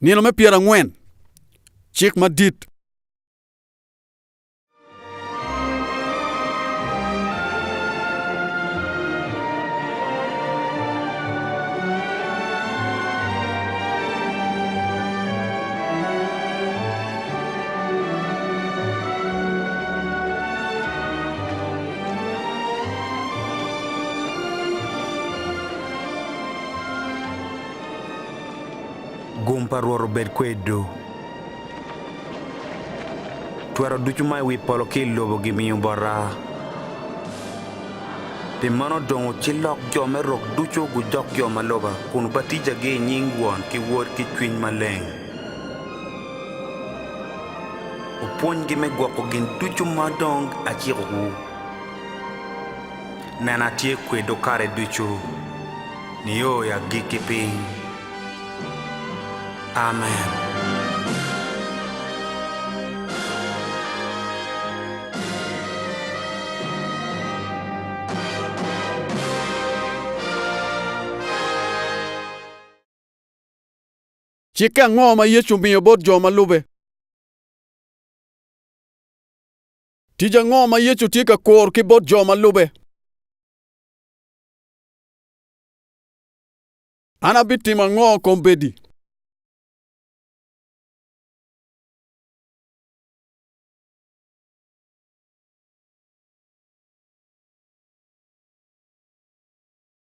Nino me piera ngwen. Chik madit. Gumpa ruoro bed kwedo. Twero duchu mai wi polo ki lobo gi miyo bora. Ti mano dongo chilok jo me rok duchu gu jok jo maloba kun batija ge nying won ki wor ki chwiny maleng. Upony gi me gwako gin duchu madong achiru. Nena tie kwedo kare duchu. Niyo ya gikipi. Amen. Chika ngoma Yesu miyo bot joma lube. Tija ngoma Yesu tika kor ki bot joma lube. Ana bitima ngo kombedi.